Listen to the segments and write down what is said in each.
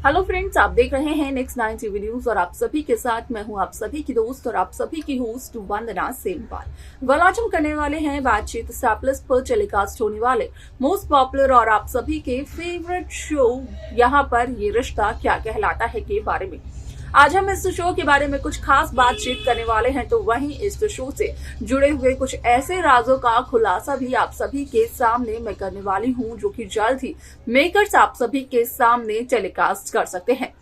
Hello friends, आप देख रहे हैं नेक्स्ट 9 टीवी न्यूज और आप सभी के साथ मैं हूं आप सभी की दोस्त और आप सभी की होस्ट वंदना सेमवाल। आज हम करने वाले हैं बातचीत स्टार प्लस पर टेलीकास्ट होने वाले मोस्ट पॉपुलर और आप सभी के फेवरेट शो यहाँ पर ये रिश्ता क्या कहलाता है के बारे में। आज हम इस शो के बारे में कुछ खास बातचीत करने वाले हैं, तो वहीं इस शो से जुड़े हुए कुछ ऐसे राजों का खुलासा भी आप सभी के सामने मैं करने वाली हूं, जो कि जल्द ही मेकर्स आप सभी के सामने टेलीकास्ट कर सकते हैं।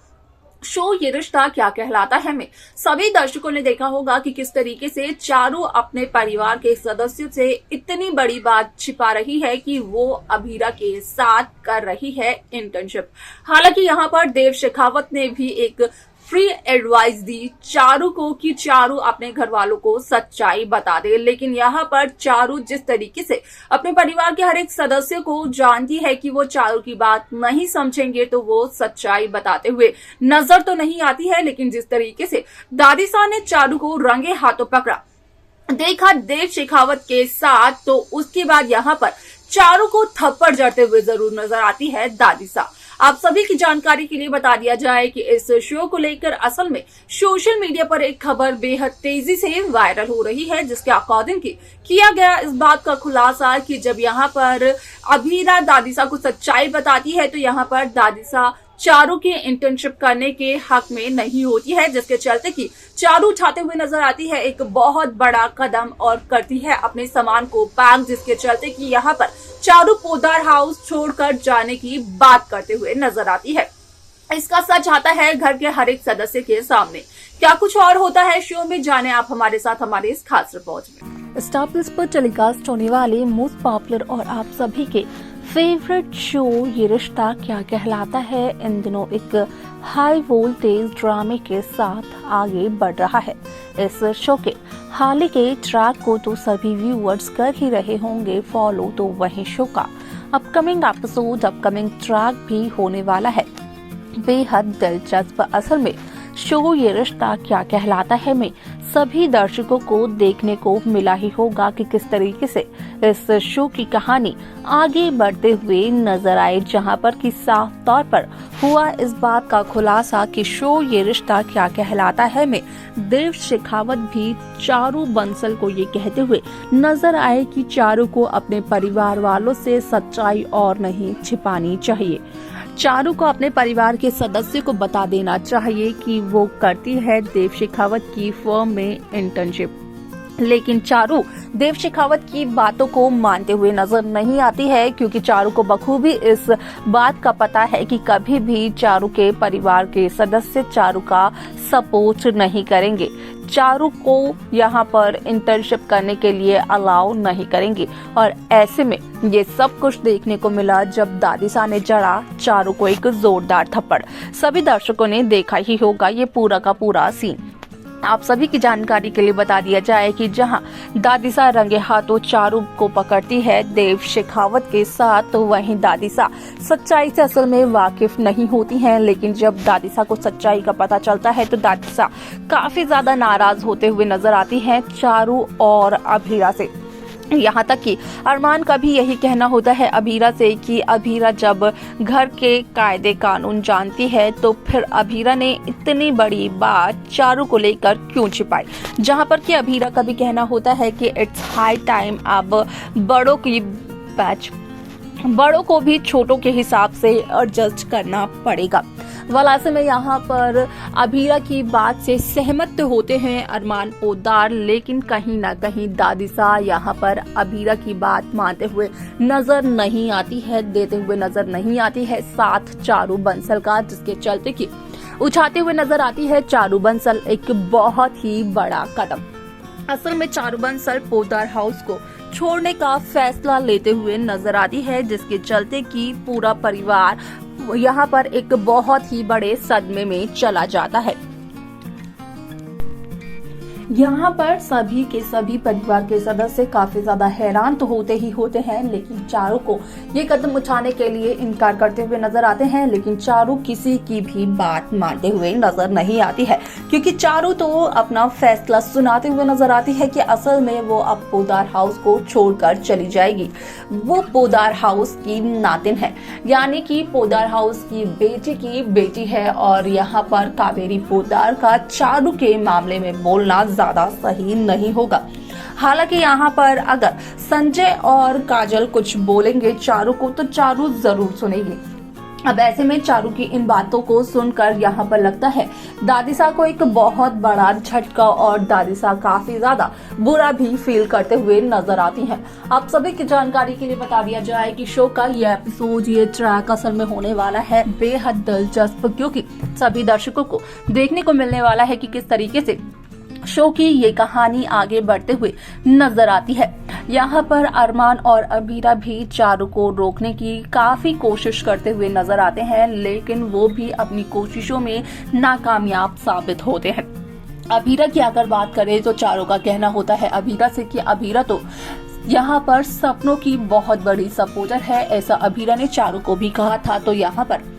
शो ये रिश्ता क्या कहलाता है में सभी दर्शकों ने देखा होगा कि किस तरीके से चारू अपने परिवार के सदस्यों से इतनी बड़ी बात छिपा रही है कि वो अभीरा के साथ कर रही है इंटर्नशिप। हालांकि यहाँ पर देव शेखावत ने भी एक फ्री एडवाइस दी चारू को कि चारू अपने घर वालों को सच्चाई बता दे, लेकिन यहाँ पर चारू जिस तरीके से अपने परिवार के हर एक सदस्य को जानती है कि वो चारू की बात नहीं समझेंगे तो वो सच्चाई बताते हुए नजर तो नहीं आती है, लेकिन जिस तरीके से दादीसा ने चारू को रंगे हाथों पकड़ा देखा देव शेखावत के साथ, तो उसके बाद यहाँ पर चारू को थप्पड़ जड़ते हुए जरूर नजर आती है दादीसा। आप सभी की जानकारी के लिए बता दिया जाए कि इस शो को लेकर असल में सोशल मीडिया पर एक खबर बेहद तेजी से वायरल हो रही है, जिसके अकॉर्डिंग किया गया इस बात का खुलासा कि जब यहाँ पर अभीरा दादीसा को सच्चाई बताती है तो यहाँ पर दादीसा चारू के इंटर्नशिप करने के हक में नहीं होती है, जिसके चलते कि चारू उठाते हुए नजर आती है एक बहुत बड़ा कदम और करती है अपने सामान को पैक, जिसके चलते कि यहाँ पर चारू पोदार हाउस छोड़कर जाने की बात करते हुए नजर आती है। इसका सच आता है घर के हर एक सदस्य के सामने। क्या कुछ और होता है शो में, जाने आप हमारे साथ हमारे इस खास रिपोर्ट में। स्टार प्लस पर टेलीकास्ट होने वाले मोस्ट पॉपुलर और आप सभी के फेवरेट शो ये रिश्ता क्या कहलाता है इन दिनों एक हाई वोल्टेज ड्रामे के साथ आगे बढ़ रहा है। इस शो के हाल ही के ट्रैक को तो सभी व्यूअर्स कर ही रहे होंगे फॉलो, तो वहीं शो का अपकमिंग एपिसोड अपकमिंग ट्रैक भी होने वाला है बेहद दिलचस्प। असल में शो ये रिश्ता क्या कहलाता है में सभी दर्शकों को देखने को मिला ही होगा कि किस तरीके से इस शो की कहानी आगे बढ़ते हुए नजर आए, जहां पर कि साफ तौर पर हुआ इस बात का खुलासा कि शो ये रिश्ता क्या कहलाता है में देव शेखावत भी चारू बंसल को ये कहते हुए नजर आए कि चारू को अपने परिवार वालों से सच्चाई और नहीं छिपानी चाहिए। चारू को अपने परिवार के सदस्य को बता देना चाहिए कि वो करती है देव शेखावत की फर्म में इंटर्नशिप, लेकिन चारू देव शेखावत की बातों को मानते हुए नजर नहीं आती है, क्योंकि चारू को बखूबी इस बात का पता है कि कभी भी चारू के परिवार के सदस्य चारू का सपोर्ट नहीं करेंगे, चारू को यहाँ पर इंटर्नशिप करने के लिए अलाउ नहीं करेंगे। और ऐसे में ये सब कुछ देखने को मिला जब दादीसा ने जड़ा चारू को एक जोरदार थप्पड़। सभी दर्शकों ने देखा ही होगा ये पूरा का पूरा सीन। आप सभी की जानकारी के लिए बता दिया जाए कि जहां दादीसा रंगे हाथों चारू को पकड़ती है देव शेखावत के साथ, तो वहीं दादीसा सच्चाई से असल में वाकिफ नहीं होती हैं, लेकिन जब दादीसा को सच्चाई का पता चलता है तो दादीसा काफी ज्यादा नाराज होते हुए नजर आती हैं चारू और अभीरा से। यहाँ तक कि अरमान का भी यही कहना होता है अभीरा से कि अभीरा जब घर के कायदे कानून जानती है तो फिर अभीरा ने इतनी बड़ी बात चारू को लेकर क्यों छिपाई, जहाँ पर कि अभीरा का भी कहना होता है कि इट्स हाई टाइम अब बड़ों को भी छोटों के हिसाब से एडजस्ट करना पड़ेगा। वलासे में यहाँ पर अभीरा की बात से सहमत होते हैं अरमान पोदार, लेकिन कहीं ना कहीं दादीसा यहाँ पर अभीरा की बात मानते हुए नजर नहीं आती है, देते हुए नजर नहीं आती है साथ चारू बंसल का, जिसके चलते कि उठाते हुए नजर आती है चारू बंसल एक बहुत ही बड़ा कदम। असल में चारू बंसल पोदार हाउस को छोड़ने का फैसला लेते हुए नजर आती है, जिसके चलते कि पूरा परिवार यहाँ पर एक बहुत ही बड़े सदमे में चला जाता है। यहाँ पर सभी के सभी परिवार के सदस्य काफी ज्यादा हैरान तो होते ही होते हैं, लेकिन चारू को ये कदम उठाने के लिए इनकार करते हुए नजर आते हैं। लेकिन चारू किसी की भी बात मानते हुए नजर नहीं आती है, क्योंकि चारू तो अपना फैसला सुनाते हुए नजर आती है कि असल में वो अब पोदार हाउस को छोड़कर चली जाएगी। वो पोदार हाउस की नातिन है, यानी कि पोदार हाउस की बेटी है, और यहाँ पर कावेरी पोदार का चारू के मामले में बोलना ज्यादा सही नहीं होगा। हालांकि यहाँ पर अगर संजय और काजल कुछ बोलेंगे चारू को, तो चारू जरूर सुनेगी। अब ऐसे में चारू की इन बातों को सुनकर यहाँ पर लगता है दादी साहब को एक बहुत बड़ा झटका, और दादी साहब काफी ज्यादा बुरा भी फील करते हुए नजर आती हैं। आप सभी की जानकारी के लिए बता दिया जाए कि शो का ये एपिसोड, ये ट्रैक असल में होने वाला है बेहद दिलचस्प, क्योंकि सभी दर्शकों को देखने को मिलने वाला है कि किस तरीके से शो की ये कहानी आगे बढ़ते हुए नजर आती है। यहाँ पर अरमान और अबीरा भी चारू को रोकने की काफी कोशिश करते हुए नजर आते हैं, लेकिन वो भी अपनी कोशिशों में नाकामयाब साबित होते हैं। अबीरा की अगर बात करें तो चारू का कहना होता है अबीरा से कि अबीरा तो यहाँ पर सपनों की बहुत बड़ी सपोर्टर है। ऐसा अबीरा ने चारू को भी कहा था। तो यहाँ पर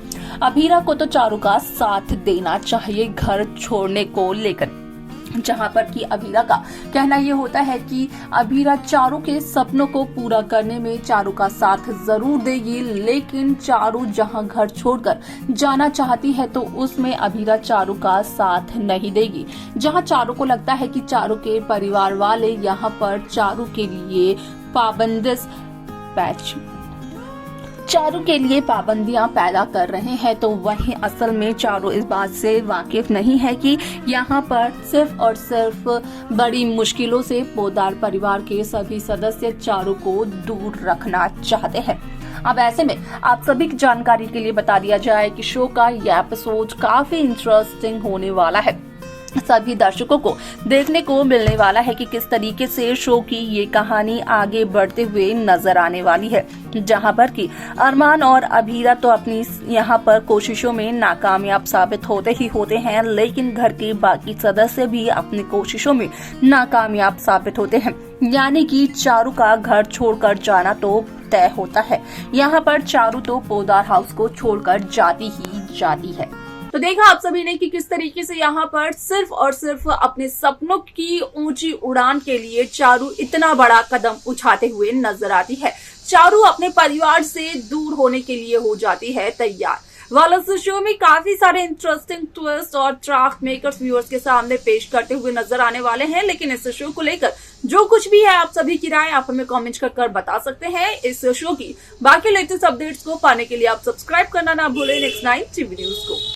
अबीरा को तो चारू का साथ देना चाहिए घर छोड़ने को लेकर, जहां पर कि अबीरा का कहना ये होता है कि अबीरा चारू के सपनों को पूरा करने में चारू का साथ जरूर देगी, लेकिन चारू जहां घर छोड़कर जाना चाहती है तो उसमें अबीरा चारू का साथ नहीं देगी। जहां चारू को लगता है कि चारू के परिवार वाले यहां पर चारू के लिए पाबंदियां पैदा कर रहे हैं, तो वहीं असल में चारू इस बात से वाकिफ नहीं है कि यहाँ पर सिर्फ और सिर्फ बड़ी मुश्किलों से पोदार परिवार के सभी सदस्य चारू को दूर रखना चाहते हैं। अब ऐसे में आप सभी की जानकारी के लिए बता दिया जाए कि शो का यह एपिसोड काफी इंटरेस्टिंग होने वाला है। सभी दर्शकों को देखने को मिलने वाला है कि किस तरीके से शो की ये कहानी आगे बढ़ते हुए नजर आने वाली है, जहां पर कि अरमान और अबीरा तो अपनी यहाँ पर कोशिशों में नाकामयाब साबित होते ही होते हैं, लेकिन घर के बाकी सदस्य भी अपनी कोशिशों में नाकामयाब साबित होते हैं। यानी कि चारू का घर छोड़कर जाना तो तय होता है। यहाँ पर चारू तो पोदार हाउस को छोड़कर जाती ही जाती है। तो देखा आप सभी ने कि किस तरीके से यहाँ पर सिर्फ और सिर्फ अपने सपनों की ऊंची उड़ान के लिए चारू इतना बड़ा कदम उठाते हुए नजर आती है। चारू अपने परिवार से दूर होने के लिए हो जाती है तैयार। वाला शो में काफी सारे इंटरेस्टिंग ट्विस्ट और ट्रैक मेकर्स व्यूअर्स के सामने पेश करते हुए नजर आने वाले हैं, लेकिन इस शो को लेकर जो कुछ भी है आप सभी की राय आप हमें कमेंट कर बता सकते हैं। इस शो की बाकी लेटेस्ट अपडेट्स को पाने के लिए आप सब्सक्राइब करना ना भूलें नेक्स्ट 9 टीवी न्यूज को।